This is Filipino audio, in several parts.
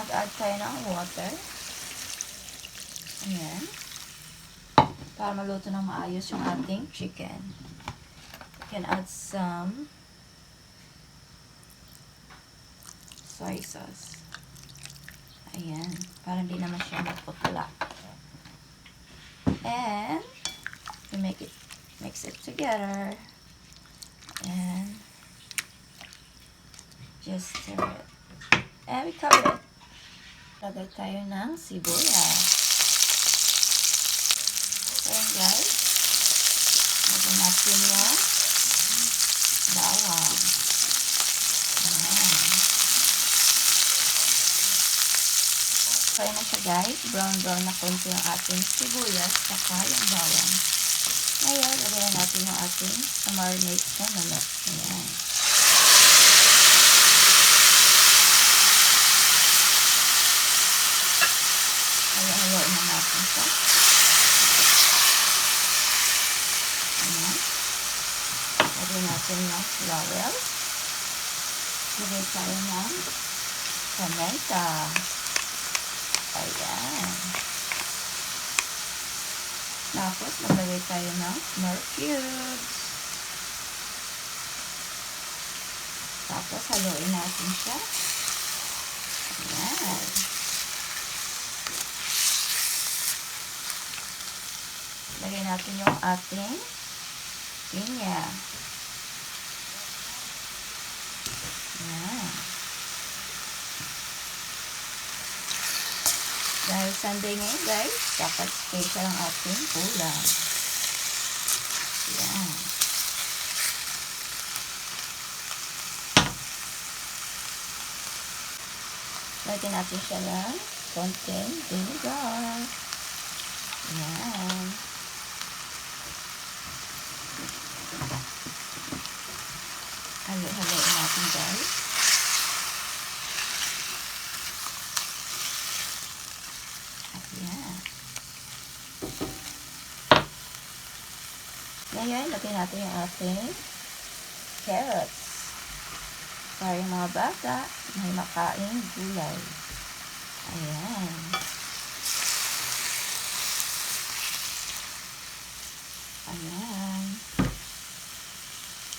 mag-add tayo ng water. Ayan. Para maluto ng maayos yung ating chicken. You can add some soy sauce. Ayan. Para hindi naman siya magputla. And you mix it together. And just stir it. And we cover it. Lagay tayo ng sibuyas. Ayan guys. Lagyan natin yung bawang. Ayan. Kaya na siya guys. Brown na konti yung ating sibuyas saka yung bawang. Ngayon, lagyan natin yung ating marinate na manok. Ayan. Haluin na natin siya. Ayan. Lagyan natin yung laurel. Lagyan tayo ng pimenta. Ayan. Tapos, maglagay tayo ng Knorr cubes. Tapos, haluin natin siya. Ayan. Lagay natin yung ating pinya. Ayan. Dahil Sunday ngayon guys, dapat special ang ating ulam. Ayan. Lagyan natin siya ng konting vinegar. Ayan. Halo-haloin natin guys. Ayan. Ngayon, lagyan natin yung ating carrots. Para yung mga bata, may makain gulay. Ayan. Ayan.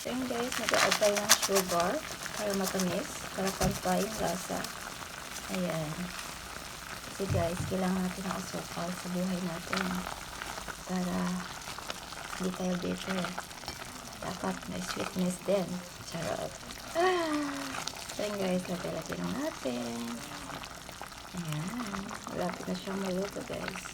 So yun guys, nag-add tayo ng sugar para matamis, para pantay yung lasa. Ayan. Kasi guys, kailangan natin ng asukal sa buhay natin para hindi tayo bitter. Dapat may sweetness din. Charot. So yun guys, lagay lang natin. Ayan. Malapit na siyang maluto guys.